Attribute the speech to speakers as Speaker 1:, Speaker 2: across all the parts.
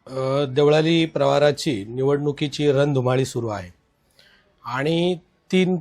Speaker 1: देवळाली प्रवाराची निवडणुकीची रणधुमाळी सुरू आहे आणि तीन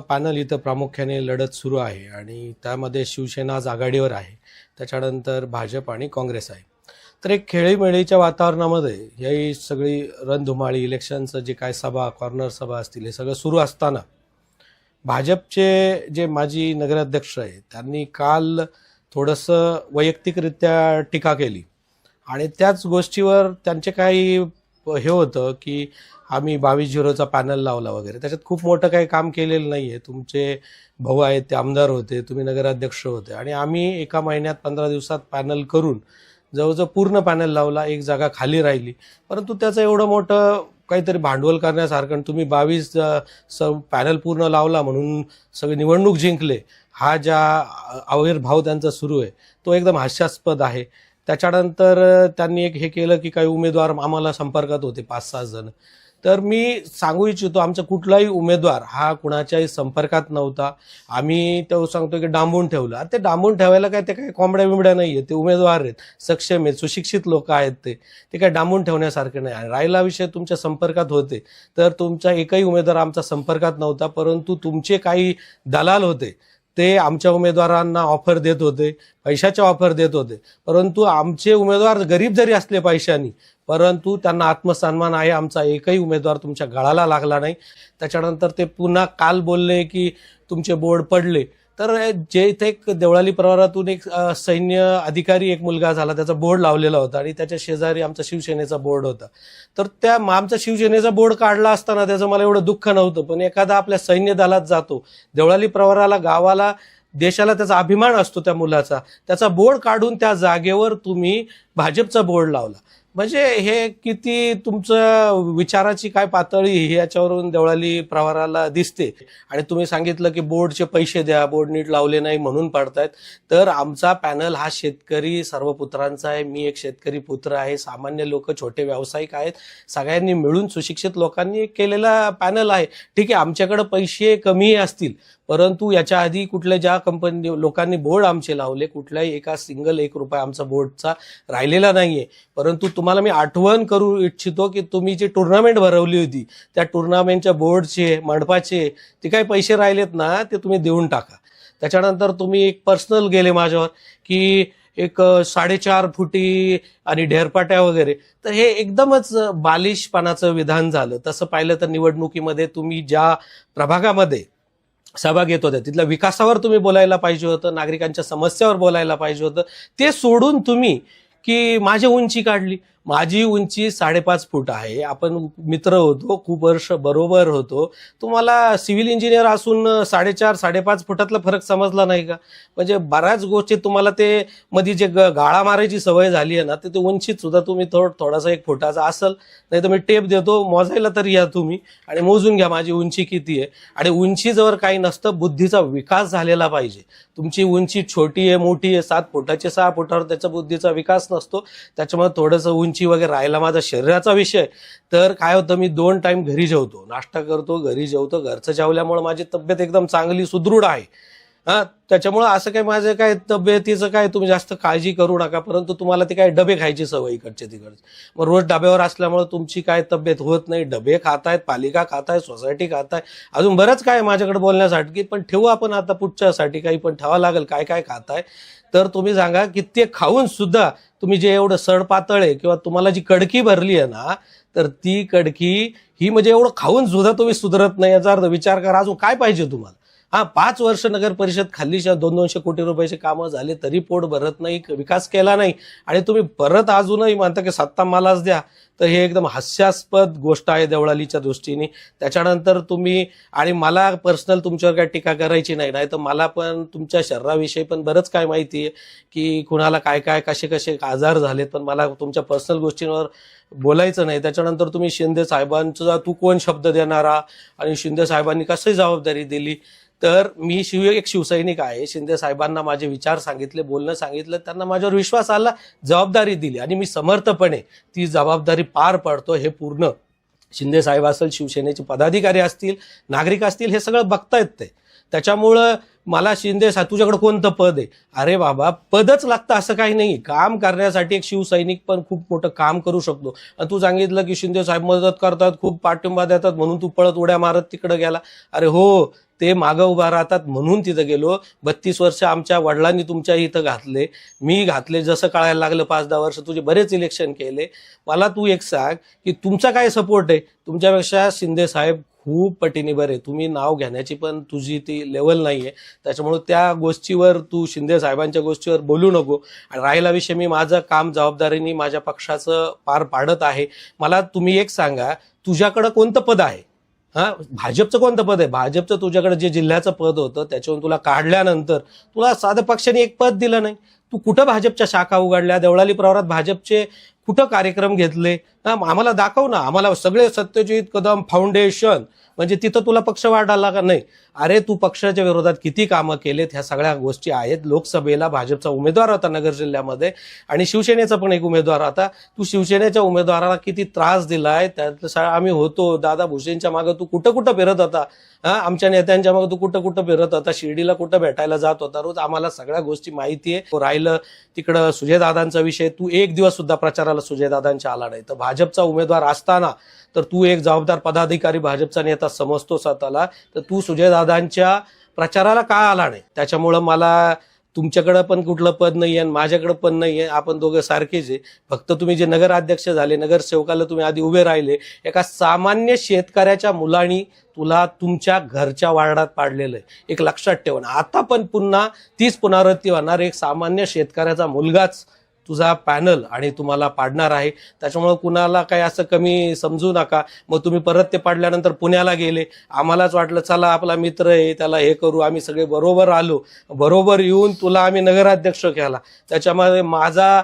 Speaker 1: पॅनल इथं प्रामुख्याने लढत सुरू आहे आणि त्यामध्ये शिवसेना आज आघाडीवर आहे. त्याच्यानंतर भाजप आणि काँग्रेस आहे. तर एक खेळीमेळीच्या वातावरणामध्ये ही सगळी रणधुमाळी इलेक्शनचं जे काय सभा कॉर्नर सभा असतील हे सगळं सुरू असताना भाजपचे जे माजी नगराध्यक्ष आहे त्यांनी काल थोडंसं वैयक्तिकरित्या टीका केली आणि त्याच गोष्टीवर त्यांचे काही हे होतं की आम्ही 22-0चा पॅनल लावला वगैरे. त्याच्यात खूप मोठं काही काम केलेलं नाही आहे. तुमचे भाऊ आहेत ते आमदार होते, तुम्ही नगराध्यक्ष होते आणि आम्ही एका महिन्यात 15 दिवसात पॅनल करून जवळजवळ पूर्ण पॅनल लावला. एक जागा खाली राहिली, परंतु त्याचं एवढं मोठं काहीतरी भांडवल करण्यासारखं तुम्ही 22 पॅनल पूर्ण लावला म्हणून सगळे निवडणूक जिंकले, हा ज्या आविर्भाव त्यांचा सुरू आहे तो एकदम हास्यास्पद आहे. त्याच्यानंतर त्यांनी एक हे केलं की काही उमेदवार आम्हाला संपर्कात होते 5-6 जण. तर मी सांगू इच्छितो आमचा कुठलाही उमेदवार हा कुणाच्याही संपर्कात नव्हता. आम्ही तो सांगतो की डांबून ठेवलं. ते डांबून ठेवायला काय ते काही कोंबड्या बिंबड्या नाही आहेत, ते उमेदवार आहेत, सक्षम आहेत, सुशिक्षित लोक आहेत, ते काय डांबून ठेवण्यासारखे नाही. आणि राहिला विषय तुमच्या संपर्कात होते तर तुमचा एकही उमेदवार आमच्या संपर्कात नव्हता, परंतु तुमचे काही दलाल होते ते आमच्या उमेदवारांना ऑफर देत होते, पैशाच्या ऑफर देत होते. परंतु आमचे उमेदवार गरीब जरी असले पैशानी, परंतु त्यांना आत्मसन्मान आहे. आमचा एकही उमेदवार तुमच्या गळाला लागला नाही. त्याच्यानंतर ते पुन्हा काल बोलले की तुमचे बोर्ड पडले. तर जे इथे एक देवळाली प्रवारातून एक सैन्य अधिकारी एक मुलगा झाला, त्याचा बोर्ड लावलेला होता आणि त्याच्या शेजारी आमचा शिवसेनेचा बोर्ड होता. तर त्या आमचा शिवसेनेचा बोर्ड काढला असताना त्याचं मला एवढं दुःख नव्हतं, पण एखादा आपल्या सैन्य दलात जातो, देवळाली प्रवाराला, गावाला, देशाला त्याचा अभिमान असतो त्या मुलाचा, त्याचा बोर्ड काढून त्या जागेवर तुम्ही भाजपचा बोर्ड लावला. म्हणजे हे किती तुमचं विचाराची काय पातळी ही याच्यावरून देवळाली प्रवाराला दिसते. आणि तुम्ही सांगितलं की बोर्डचे पैसे द्या, बोर्ड नीट लावले नाही म्हणून पडतायत. तर आमचा पॅनल हा शेतकरी सर्व पुत्रांचा आहे. मी एक शेतकरी पुत्र आहे, सामान्य लोक, छोटे व्यावसायिक आहेत, सगळ्यांनी मिळून सुशिक्षित लोकांनी केलेला पॅनल आहे. ठीक आहे, आमच्याकडे पैसे कमी असतील, परंतु याच्या आधी कुठल्या ज्या कंपनी लोकांनी बोर्ड आमचे लावले, कुठल्याही एका सिंगल 1 रुपया आमचा बोर्डचा राहिलेला नाहीये. परंतु तुम्हाला मी आठवण करू इच्छितो की तुम्ही जी टुर्नामेंट भरवली होती त्या टुर्नामेंटच्या बोर्डचे, मंडपाचे ते काही पैसे राहिलेत ना, ते तुम्ही देऊन टाका. त्याच्यानंतर तुम्ही एक पर्सनल गेले माझ्यावर की एक 4.5 फुटी आणि ढेरपाट्या वगैरे. तर हे एकदमच बालिशपणाचं विधान झालं. तसं पाहिलं तर निवडणुकीमध्ये तुम्ही ज्या प्रभागामध्ये सभा घेत होत्या तिथल्या विकासावर तुम्ही बोलायला पाहिजे होतं, नागरिकांच्या समस्यावर बोलायला पाहिजे होतं. ते सोडून तुम्ही की माझी उंची काढली. माझी उंची 5.5 फूट आहे. आपण मित्र होतो, खूप वर्ष बरोबर होतो. तुम्हाला सिव्हिल इंजिनियर असून 4.5 फुटातला फरक समजला नाही का? म्हणजे बऱ्याच गोष्टी तुम्हाला ते मध्ये जे गाळा मारायची सवय झाली आहे ना, ते उंचीत सुद्धा तुम्ही थोडासा 1 फुटाचा असेल, नाही तर मी टेप देतो, मोजायला तरी या तुम्ही आणि मोजून घ्या माझी उंची किती आहे. आणि उंचीजवळ काही नसतं, बुद्धीचा विकास झालेला पाहिजे. तुमची उंची छोटी आहे, मोठी आहे, 7 फुटाची 6 फुटावर त्याचा बुद्धीचा विकास नसतो. त्याच्यामुळे थोडंसं उंची वगैरे राहिला. माझा शरीराचा विषय तर काय होतं, मी 2 टाइम घरी जेवतो, नाश्ता करतो, घरी जेवतो. घरचं जेवल्यामुळे माझी तब्येत एकदम चांगली सुदृढ आहे. त्याच्यामुळे असं काही माझं काय तब्येतीचं काय तुम्ही जास्त काळजी करू नका. परंतु तुम्हाला ते काय डबे खायची सवय इकडचे तिकडचे, मग रोज डब्यावर असल्यामुळे तुमची काय तब्येत होत नाही. डबे खातायत, पालिका खाताय, सोसायटी खाताय, अजून बरंच काय माझ्याकडे बोलण्यासाठी. पण ठेवू आपण आता पुढच्यासाठी काही पण ठेवावं लागेल. काय काय खाताय तर तुम्ही सांगा की ते खाऊन सुद्धा तुम्ही जे एवढं सडपातळ आहे किंवा तुम्हाला जी कडकी भरली आहे ना, तर ती कडकी ही म्हणजे एवढं खाऊन सुद्धा तुम्ही सुधारत नाही. याचा अर्थ विचार करा अजून काय पाहिजे तुम्हाला. 5 वर्ष नगर परिषद खाल्ली, 200-200 कोटी रुपयाचे कामं झाले तरी पोट भरत नाही, विकास केला नाही आणि तुम्ही परत अजूनही म्हणता की सत्ता मलाच द्या. तर हे एकदम हास्यास्पद गोष्ट आहे देवळालीच्या दृष्टीने. त्याच्यानंतर तुम्ही आणि मला पर्सनल तुमच्यावर काय टीका करायची नाही, नाही तर मला पण तुमच्या शरीराविषयी पण बरंच काय माहिती आहे की कुणाला काय काय कसे कसे आजार झालेत, पण मला तुमच्या पर्सनल गोष्टींवर बोलायचं नाही. त्याच्यानंतर तुम्ही शिंदे साहेबांचा तू कोण शब्द देणारा आणि शिंदे साहेबांनी कशी जबाबदारी दिली. तर मी एक शिवसैनिक आहे. शिंदे साहेबांना माझे विचार सांगितले, बोलणं सांगितलं, त्यांना माझ्यावर विश्वास आला, जबाबदारी दिली आणि मी समर्थपणे ती जबाबदारी पार पाडतो. हे पूर्ण शिंदे साहेब असेल, शिवसेनेचे पदाधिकारी असतील, नागरिक असतील, हे सगळं बघतायत ते. त्याच्यामुळं मला शिंदे साहेब तुझ्याकडे कोणतं पद आहे? अरे बाबा, पदच लागतं असं काही नाही. काम करण्यासाठी एक शिवसैनिक पण खूप मोठं काम करू शकतो. आणि तू सांगितलं की शिंदे साहेब मदत करतात, खूप पाठिंबा देतात म्हणून तू पळत उड्या मारत तिकडे गेला. अरे हो, ते मागं उभा राहतात म्हणून तिथं गेलो. 32 वर्ष आमच्या वडिलांनी तुमच्या इथं घातले, मी घातले, जसं कळायला लागलं 5-10 वर्ष तुझे बरेच इलेक्शन केले. मला तू एक सांग की तुमचा काय सपोर्ट आहे? तुमच्यापेक्षा शिंदे साहेब खूप पटीने बरे. तुम्ही नाव घेण्याची पण तुझी ती लेवल नाहीये, त्याच्यामुळे त्या गोष्टीवर तू शिंदे साहेबांच्या गोष्टीवर बोलू नको. आणि राहिला विषय, मी माझं काम जबाबदारीने माझ्या पक्षाचं पार पाडत आहे. मला तुम्ही एक सांगा, तुझ्याकडं कोणतं पद आहे? भाजपचं कोणतं पद आहे? भाजपचं तुझ्याकडे जे जिल्ह्याचं पद होतं त्याच्यावरून तुला काढल्यानंतर तुला साधं पक्षाने एक पद दिलं नाही. तू कुठं भाजपच्या शाखा उघडल्या? देवळाली प्रवरात भाजपचे कुठं कार्यक्रम घेतले? आम्हाला दाखव ना. आम्हाला सगळे सत्यजित कदम फाउंडेशन म्हणजे तिथं तुला पक्ष वाढाला का नाही? अरे तू पक्षाच्या विरोधात किती कामं केलेत ह्या सगळ्या गोष्टी आहेत. लोकसभेला भाजपचा उमेदवार होता नगर जिल्ह्यामध्ये आणि शिवसेनेचा पण एक उमेदवार होता. तू शिवसेनेच्या उमेदवाराला किती त्रास दिलाय, त्यात आम्ही होतो. दादा भुसेंच्या मागे तू कुठं कुठं फिरत होता? आमच्या नेत्यांच्या मागे तू कुठं कुठं फिरत होता? शिर्डीला कुठं भेटायला जात होता रोज? आम्हाला सगळ्या गोष्टी माहिती आहे. राहिलं तिकडं सुजयदादांचा विषय, तू एक दिवस सुद्धा प्रचाराला सुजयदादांच्या आला नाही. तर भाजपचा उमेदवार असताना तर तू एक जबाबदार पदाधिकारी भाजपचा नेता समजतो स्वतःला, तर तू सुजयदादांच्या प्रचाराला का आला नाही? त्याच्यामुळं मला तुमच्याकडे पण कुठलं पद नाहीये आणि माझ्याकडे पण नाहीये. आपण दोघं सारखेच आहे. फक्त तुम्ही जे नगराध्यक्ष झाले, नगरसेवकाला तुम्ही आधी उभे राहिले, एका सामान्य शेतकऱ्याच्या मुलांनी तुला तुमच्या घरच्या वार्डात पाडलेलं आहे. एक लक्षात ठेवा. आता पण पुन्हा तीच पुनरावृत्ती होणार. एक सामान्य शेतकऱ्याचा मुलगाच तुझा पॅनल आणि तुम्हाला पाडणार आहे. त्याच्यामुळे कुणाला काही असं कमी समजू नका. मग तुम्ही परत ते पाडल्यानंतर पुण्याला गेले. आम्हालाच वाटलं चला आपला मित्र आहे, त्याला हे करू. आम्ही सगळे बरोबर आलो. बरोबर येऊन तुला आम्ही नगराध्यक्ष केला. त्याच्यामध्ये माझा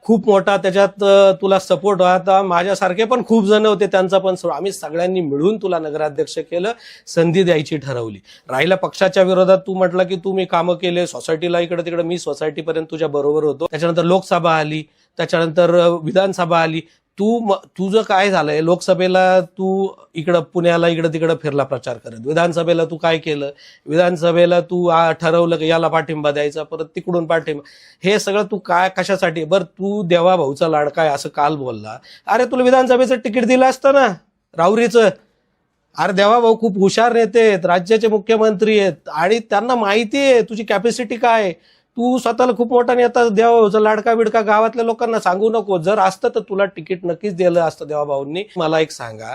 Speaker 1: खूप मोठा त्याच्यात तुला सपोर्ट होता. माझ्यासारखे पण खूप जण होते, त्यांचा पण आम्ही सगळ्यांनी मिळून तुला नगराध्यक्ष केलं. संधी द्यायची ठरवली. राहिला पक्षाच्या विरोधात, तू म्हटलं की तुम्ही कामं केले सोसायटीला इकडे तिकडे. मी सोसायटीपर्यंत तुझ्या बरोबर होतो. त्याच्यानंतर लोकसभा आली, त्याच्यानंतर विधानसभा आली. तुझं काय झालंय? लोकसभेला तू इकडं पुण्याला इकडं तिकडं फिरला प्रचार करत. विधानसभेला तू काय केलं? विधानसभेला तू ठरवलं की याला पाठिंबा द्यायचा, परत तिकडून पाठिंबा. हे सगळं तू काय कशासाठी? बरं, तू देवा भाऊचा लाडका आहे असं काल बोलला. अरे तुला विधानसभेचं तिकीट दिलं असतं ना राऊरीचं. अरे देवा भाऊ खूप हुशार नेते आहेत, राज्याचे मुख्यमंत्री आहेत आणि त्यांना माहिती आहे तुझी कॅपॅसिटी काय आहे. तू स्वतःला खूप मोठा नेता, देवाभाऊचा लाडका बिडका गावातल्या लोकांना सांगू नको. जर असतं तर तुला तिकीट नक्कीच दिलं असतं देवाभाऊंनी. मला एक सांगा,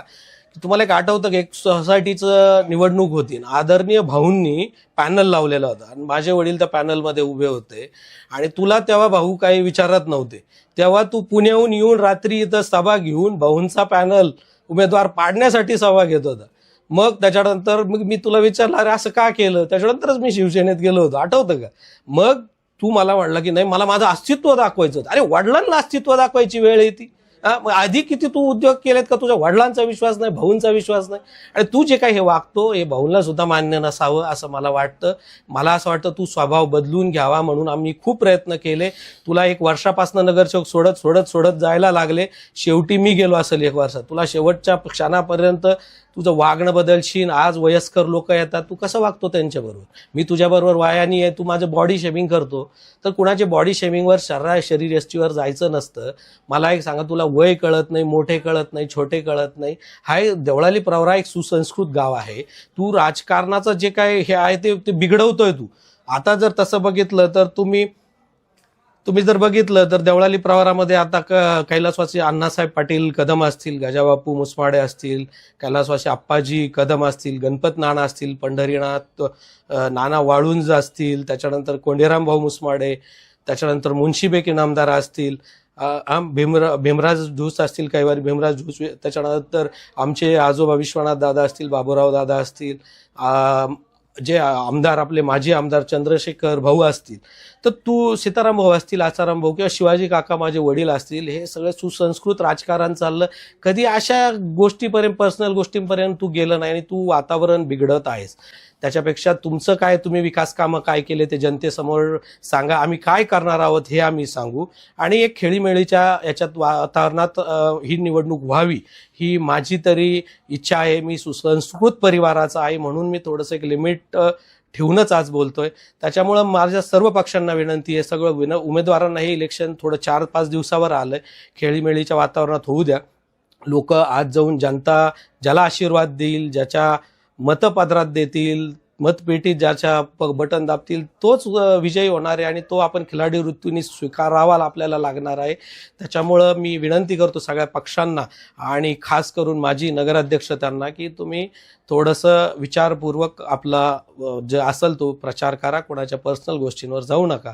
Speaker 1: तुम्हाला एक आठवतं की एक सोसायटीचं निवडणूक होती, आदरणीय भाऊंनी पॅनल लावलेला होता आणि माझे वडील त्या पॅनलमध्ये उभे होते आणि तुला तेव्हा भाऊ काही विचारत नव्हते. तेव्हा तू पुण्याहून येऊन रात्री इथं सभा घेऊन भाऊंचा पॅनल उमेदवार पाडण्यासाठी सभा घेत होता. मग त्याच्यानंतर मी तुला विचारलं अरे असं का केलं? त्याच्यानंतरच मी शिवसेनेत गेलो होतो, आठवतं का? मग तू मला वाटलं की नाही, मला माझं अस्तित्व दाखवायचं होतं. अरे वडिलांना अस्तित्व दाखवायची वेळ येते. आधी किती तू उद्योग केलेत का तुझ्या वडिलांचा विश्वास नाही, भाऊंचा विश्वास नाही? आणि तू जे काही हे वागतो हे भाऊंना सुद्धा मान्य नसावं असं मला वाटतं. मला असं वाटतं तू स्वभाव बदलून घ्यावा, म्हणून आम्ही खूप प्रयत्न केले. तुला 1 वर्षापासून नगरसेवक सोडत जायला लागले. शेवटी मी गेलो असेल 1 वर्षात. तुला शेवटच्या क्षणापर्यंत तुझं वागणं बदलशील. आज वयस्कर लोक येतात, तू कसं वागतो त्यांच्याबरोबर? मी तुझ्याबरोबर वायानी आहे, तू माझं बॉडी शेमिंग करतो. तर कुणाचे बॉडी शेमिंगवर शरीरयष्टीवर जायचं नसतं. मला एक सांगा, तुला वय कळत नाही, मोठे कळत नाही, छोटे कळत नाही. हा देवळाली प्रवरा एक सुसंस्कृत गाव आहे. तू राजकारणाचं जे काय हे आहे ते बिघडवतोय तू. आता जर तसं बघितलं तर तुम्ही जर बघितलं तर देवळाली प्रवारामध्ये आता कैलासवासी अण्णासाहेब पाटील कदम असतील, गजाबापू मुसमाडे असतील, कैलासवासी आप्पाजी कदम असतील, गणपत नाना असतील, पंढरीनाथ नाना वाळुंज असतील, त्याच्यानंतर कोंडेराम भाऊ मुसमाडे, त्याच्यानंतर मुन्शीबेक इनामदार असतील, भीमराज धूस असतील, कैवारी भीमराज धूस, त्याच्यानंतर आमचे आजोबा विश्वनाथ दादा असतील, बाबूराव दादा असतील, जे आमदार आपले माजी आमदार चंद्रशेखर भाऊ असतील, तर तू सीताराम भाऊ असतील, आसाराम भाऊ किंवा शिवाजी काका माझे वडील असतील. हे सगळं सुसंस्कृत राजकारण चाललं. कधी अशा गोष्टीपर्यंत, पर्सनल गोष्टींपर्यंत तू गेलं नाही आणि तू वातावरण बिघडत आहेस. त्याच्यापेक्षा तुमचं काय, तुम्ही विकास कामं काय केले ते जनतेसमोर सांगा. आम्ही काय करणार आहोत हे आम्ही सांगू आणि एक खेळीमेळीच्या याच्यात वातावरणात ही निवडणूक व्हावी ही माझी तरी इच्छा आहे. मी सुसंस्कृत परिवाराचा आहे म्हणून मी थोडंसं एक लिमिट ठेवूनच आज बोलतोय. त्याच्यामुळं माझ्या सर्व पक्षांना विनंती आहे, सगळं उमेदवारांना हे इलेक्शन थोडं 4-5 दिवसावर आलंय, खेळीमेळीच्या वातावरणात होऊ द्या. लोक आज जाऊन जनता ज्याला आशीर्वाद देईल, ज्याच्या मतपत्रात देतील, मतपेटीत ज्याच्या बटन दाबतील तोच विजयी होणार आहे आणि तो आपण खिलाडी वृत्तीने स्वीकारावा आपल्याला लागणार आहे. त्याच्यामुळं मी विनंती करतो सगळ्या पक्षांना आणि खास करून माजी नगराध्यक्ष त्यांना की तुम्ही थोडंसं विचारपूर्वक आपला जे असेल तो प्रचार करा, कोणाच्या पर्सनल गोष्टींवर जाऊ नका.